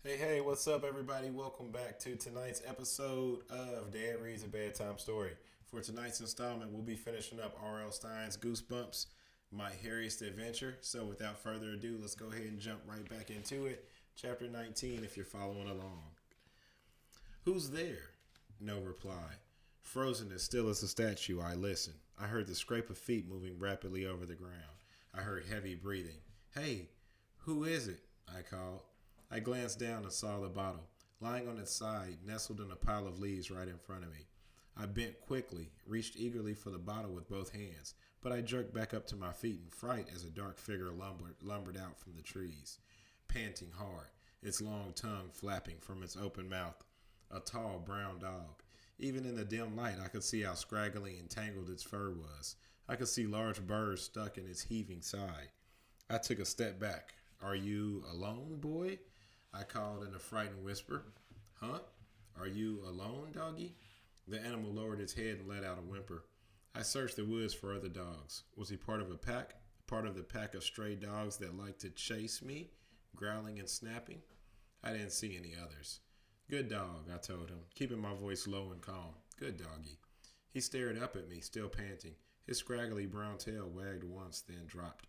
Hey, what's up, everybody? Welcome back to tonight's episode of Dad Reads a Bedtime Story. For tonight's installment, we'll be finishing up R.L. Stine's Goosebumps, My Hairiest Adventure. So, without further ado, let's go ahead and jump right back into it. Chapter 19, if you're following along. Who's there? No reply. Frozen as still as a statue, I listened. I heard the scrape of feet moving rapidly over the ground. I heard heavy breathing. Hey, who is it? I called. I glanced down and saw the bottle, lying on its side, nestled in a pile of leaves right in front of me. I bent quickly, reached eagerly for the bottle with both hands, but I jerked back up to my feet in fright as a dark figure lumbered out from the trees, panting hard, its long tongue flapping from its open mouth. A tall brown dog. Even in the dim light, I could see how scraggly and tangled its fur was. I could see large burrs stuck in its heaving side. I took a step back. Are you alone, boy? I called in a frightened whisper. Huh? Are you alone, doggy? The animal lowered its head and let out a whimper. I searched the woods for other dogs. Was he part of a pack? Part of the pack of stray dogs that liked to chase me, growling and snapping? I didn't see any others. Good dog, I told him, keeping my voice low and calm. Good doggy. He stared up at me, still panting. His scraggly brown tail wagged once, then dropped.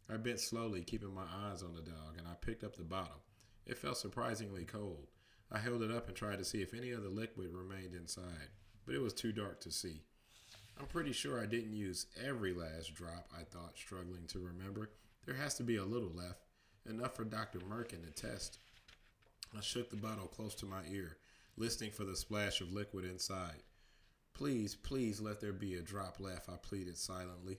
I bent slowly, keeping my eyes on the dog, and I picked up the bottle. It felt surprisingly cold. I held it up and tried to see if any of the liquid remained inside, but it was too dark to see. I'm pretty sure I didn't use every last drop, I thought, struggling to remember. There has to be a little left, enough for Dr. Merkin to test. I shook the bottle close to my ear, listening for the splash of liquid inside. Please let there be a drop left, I pleaded silently.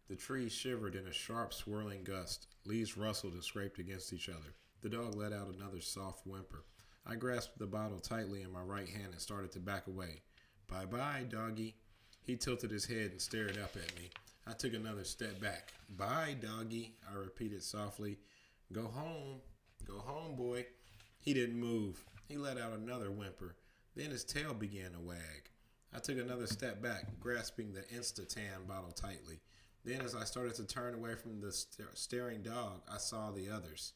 The trees shivered in a sharp, swirling gust. Leaves rustled and scraped against each other. The dog let out another soft whimper. I grasped the bottle tightly in my right hand and started to back away. Bye-bye, doggy. He tilted his head and stared up at me. I took another step back. Bye, doggy, I repeated softly. Go home. Go home, boy. He didn't move. He let out another whimper. Then his tail began to wag. I took another step back, grasping the Instatan bottle tightly. Then, as I started to turn away from the staring dog, I saw the others.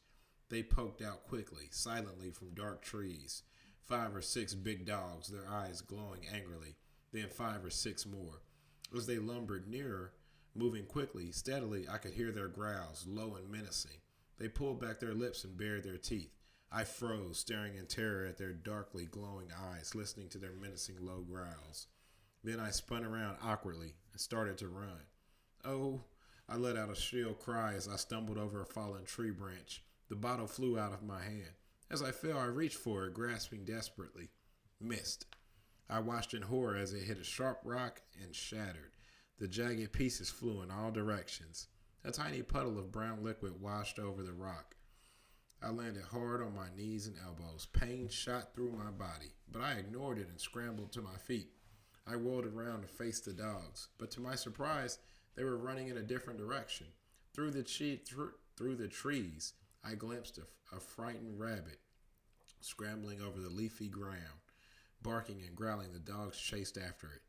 They poked out quickly, silently from dark trees. 5 or 6 big dogs, their eyes glowing angrily. Then 5 or 6 more. As they lumbered nearer, moving quickly, steadily, I could hear their growls, low and menacing. They pulled back their lips and bared their teeth. I froze, staring in terror at their darkly glowing eyes, listening to their menacing low growls. Then I spun around awkwardly and started to run. Oh, I let out a shrill cry as I stumbled over a fallen tree branch. The bottle flew out of my hand. As I fell, I reached for it, grasping desperately. Missed. I watched in horror as it hit a sharp rock and shattered. The jagged pieces flew in all directions. A tiny puddle of brown liquid washed over the rock. I landed hard on my knees and elbows. Pain shot through my body, but I ignored it and scrambled to my feet. I whirled around to face the dogs, but to my surprise, they were running in a different direction. Through the trees, I glimpsed a frightened rabbit scrambling over the leafy ground. Barking and growling, the dogs chased after it.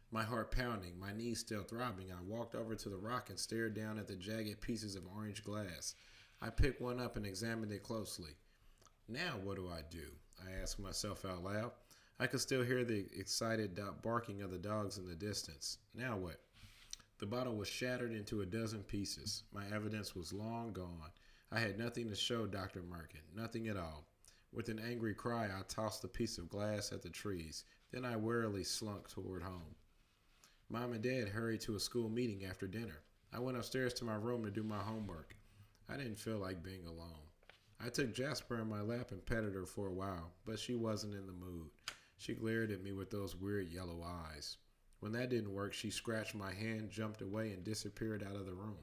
My heart pounding, my knees still throbbing, I walked over to the rock and stared down at the jagged pieces of orange glass. I picked one up and examined it closely. Now what do I do? I asked myself out loud. I could still hear the excited barking of the dogs in the distance. Now what? The bottle was shattered into a dozen pieces. My evidence was long gone. I had nothing to show Dr. Merkin, nothing at all. With an angry cry, I tossed the piece of glass at the trees. Then I wearily slunk toward home. Mom and Dad hurried to a school meeting after dinner. I went upstairs to my room to do my homework. I didn't feel like being alone. I took Jasper in my lap and petted her for a while, but she wasn't in the mood. She glared at me with those weird yellow eyes. When that didn't work, she scratched my hand, jumped away, and disappeared out of the room.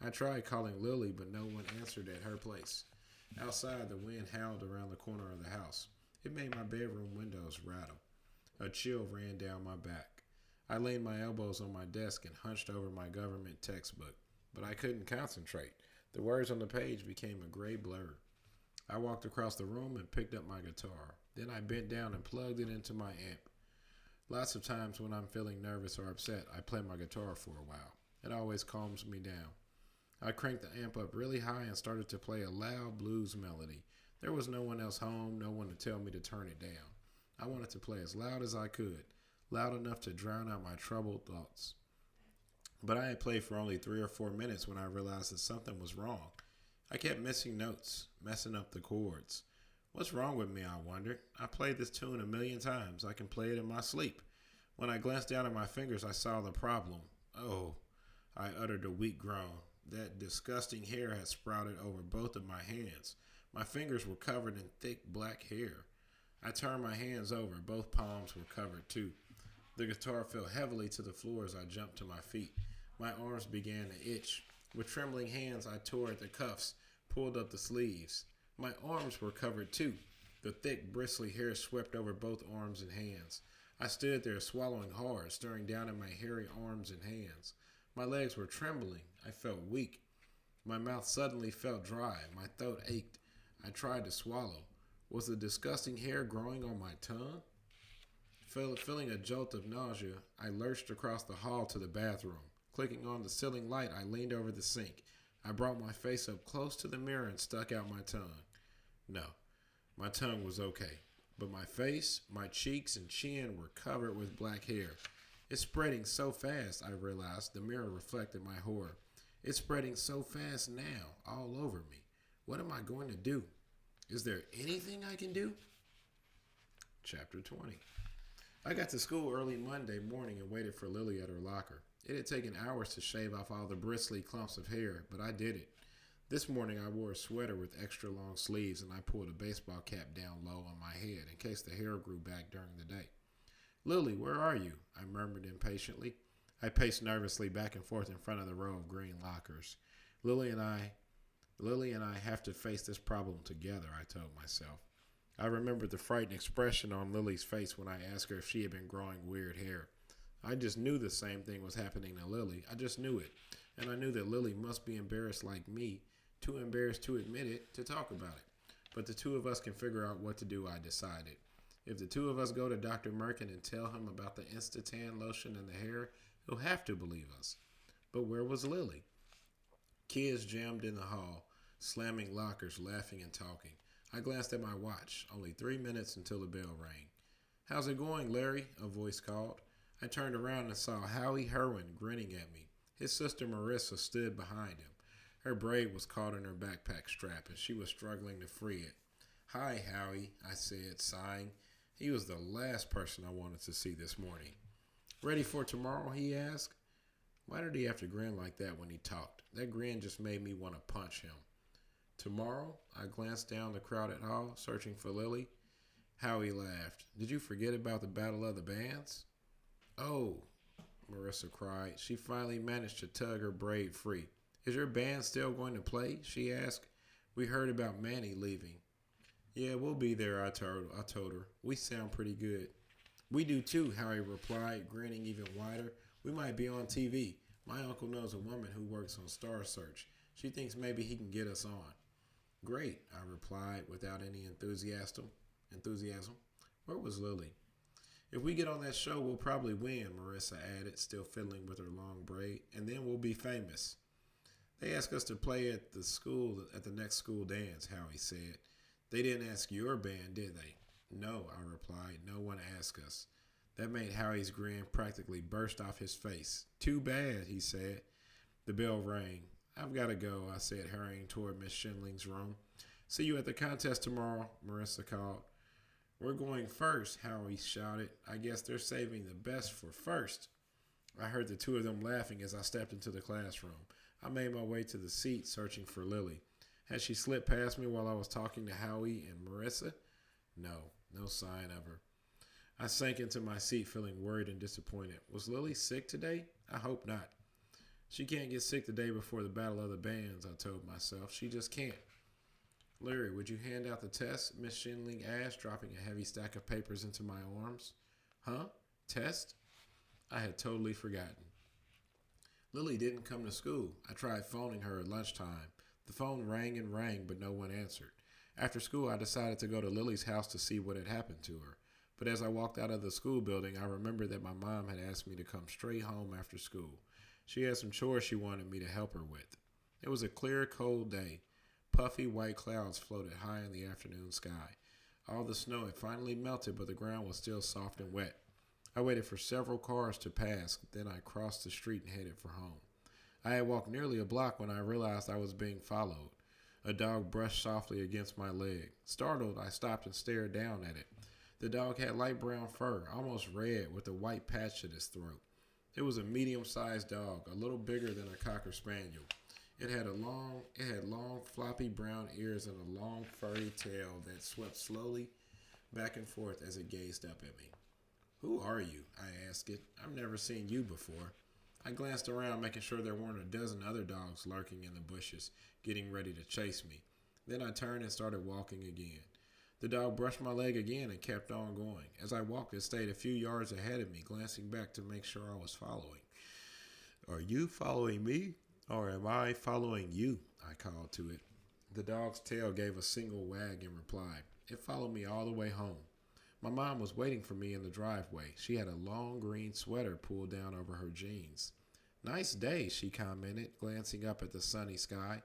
I tried calling Lily, but no one answered at her place. Outside, the wind howled around the corner of the house. It made my bedroom windows rattle. A chill ran down my back. I laid my elbows on my desk and hunched over my government textbook, but I couldn't concentrate. The words on the page became a gray blur. I walked across the room and picked up my guitar. Then I bent down and plugged it into my amp. Lots of times when I'm feeling nervous or upset, I play my guitar for a while. It always calms me down. I cranked the amp up really high and started to play a loud blues melody. There was no one else home, no one to tell me to turn it down. I wanted to play as loud as I could, loud enough to drown out my troubled thoughts. But I had played for only 3 or 4 minutes when I realized that something was wrong. I kept missing notes, messing up the chords. What's wrong with me, I wondered. I played this tune 1,000,000 times. I can play it in my sleep. When I glanced down at my fingers, I saw the problem. Oh, I uttered a weak groan. That disgusting hair had sprouted over both of my hands. My fingers were covered in thick black hair. I turned my hands over. Both palms were covered too. The guitar fell heavily to the floor as I jumped to my feet. My arms began to itch. With trembling hands, I tore at the cuffs, pulled up the sleeves. My arms were covered too. The thick, bristly hair swept over both arms and hands. I stood there swallowing hard, staring down at my hairy arms and hands. My legs were trembling. I felt weak. My mouth suddenly felt dry. My throat ached. I tried to swallow. Was the disgusting hair growing on my tongue? Feeling a jolt of nausea, I lurched across the hall to the bathroom. Clicking on the ceiling light, I leaned over the sink. I brought my face up close to the mirror and stuck out my tongue. No, my tongue was okay. But my face, my cheeks, and chin were covered with black hair. It's spreading so fast, I realized. The mirror reflected my horror. It's spreading so fast now, all over me. What am I going to do? Is there anything I can do? Chapter 20. I got to school early Monday morning and waited for Lily at her locker. It had taken hours to shave off all the bristly clumps of hair, but I did it. This morning I wore a sweater with extra long sleeves and I pulled a baseball cap down low on my head in case the hair grew back during the day. Lily, where are you? I murmured impatiently. I paced nervously back and forth in front of the row of green lockers. Lily and I have to face this problem together, I told myself. I remembered the frightened expression on Lily's face when I asked her if she had been growing weird hair. I just knew the same thing was happening to Lily. I just knew it. And I knew that Lily must be embarrassed like me, too embarrassed to admit it, to talk about it. But the two of us can figure out what to do, I decided. If the two of us go to Dr. Merkin and tell him about the Instatan lotion and the hair, he'll have to believe us. But where was Lily? Kids jammed in the hall, slamming lockers, laughing and talking. I glanced at my watch. Only 3 minutes until the bell rang. How's it going, Larry? A voice called. I turned around and saw Howie Herwin grinning at me. His sister Marissa stood behind him. Her braid was caught in her backpack strap, and she was struggling to free it. Hi, Howie, I said, sighing. He was the last person I wanted to see this morning. Ready for tomorrow, he asked. Why did he have to grin like that when he talked? That grin just made me want to punch him. Tomorrow? I glanced down the crowded hall, searching for Lily. Howie laughed. Did you forget about the Battle of the Bands? Oh, Marissa cried. She finally managed to tug her braid free. Is your band still going to play? She asked. We heard about Manny leaving. Yeah, we'll be there, I told her. We sound pretty good. We do too, Howie replied, grinning even wider. We might be on TV. My uncle knows a woman who works on Star Search. She thinks maybe he can get us on. Great, I replied without any enthusiasm. Where was Lily? If we get on that show, we'll probably win, Marissa added, still fiddling with her long braid, and then we'll be famous. They asked us to play at the next school dance, Howie said. They didn't ask your band, did they? No, I replied. No one asked us. That made Howie's grin practically burst off his face. Too bad, he said. The bell rang. I've got to go, I said, hurrying toward Miss Schindling's room. See you at the contest tomorrow, Marissa called. We're going first, Howie shouted. I guess they're saving the best for first. I heard the two of them laughing as I stepped into the classroom. I made my way to the seat, searching for Lily. Had she slipped past me while I was talking to Howie and Marissa? No sign of her. I sank into my seat, feeling worried and disappointed. Was Lily sick today? I hope not. She can't get sick the day before the Battle of the Bands, I told myself. She just can't. Larry, would you hand out the test? Miss Schindling asked, dropping a heavy stack of papers into my arms. Huh? Test? I had totally forgotten. Lily didn't come to school. I tried phoning her at lunchtime. The phone rang and rang, but no one answered. After school, I decided to go to Lily's house to see what had happened to her. But as I walked out of the school building, I remembered that my mom had asked me to come straight home after school. She had some chores she wanted me to help her with. It was a clear, cold day. Puffy white clouds floated high in the afternoon sky. All the snow had finally melted, but the ground was still soft and wet. I waited for several cars to pass, then I crossed the street and headed for home. I had walked nearly a block when I realized I was being followed. A dog brushed softly against my leg. Startled, I stopped and stared down at it. The dog had light brown fur, almost red, with a white patch at its throat. It was a medium-sized dog, a little bigger than a cocker spaniel. It had long, floppy brown ears and a long, furry tail that swept slowly back and forth as it gazed up at me. "Who are you?" I asked it. "I've never seen you before." I glanced around, making sure there weren't a dozen other dogs lurking in the bushes, getting ready to chase me. Then I turned and started walking again. The dog brushed my leg again and kept on going. As I walked, it stayed a few yards ahead of me, glancing back to make sure I was following. "Are you following me, or am I following you?" I called to it. The dog's tail gave a single wag in reply. It followed me all the way home. My mom was waiting for me in the driveway. She had a long green sweater pulled down over her jeans. "Nice day," she commented, glancing up at the sunny sky.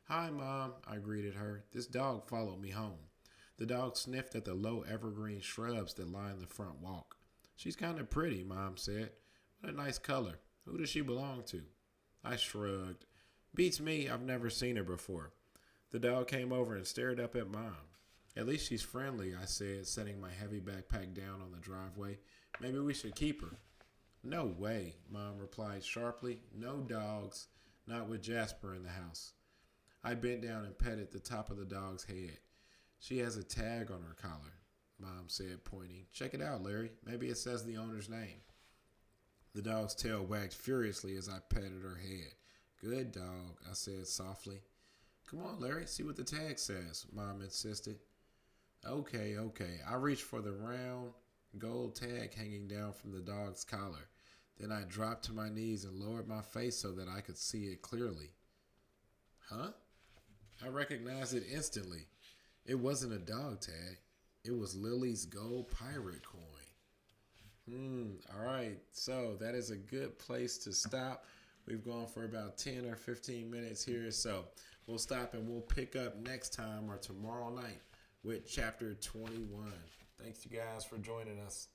"Hi, Mom," I greeted her. "This dog followed me home." The dog sniffed at the low evergreen shrubs that lined the front walk. "She's kind of pretty," Mom said. "What a nice color. Who does she belong to?" I shrugged. "Beats me. I've never seen her before." The dog came over and stared up at Mom. "At least she's friendly," I said, setting my heavy backpack down on the driveway. "Maybe we should keep her." "No way," Mom replied sharply. "No dogs. Not with Jasper in the house." I bent down and petted the top of the dog's head. "She has a tag on her collar," Mom said, pointing. "Check it out, Larry. Maybe it says the owner's name." The dog's tail wagged furiously as I patted her head. "Good dog," I said softly. "Come on, Larry, see what the tag says," Mom insisted. Okay. I reached for the round gold tag hanging down from the dog's collar. Then I dropped to my knees and lowered my face so that I could see it clearly. Huh? I recognized it instantly. It wasn't a dog tag. It was Lily's gold pirate coin. All right. So that is a good place to stop. We've gone for about 10 or 15 minutes here. So we'll stop and we'll pick up next time or tomorrow night with chapter 21. Thanks you guys for joining us.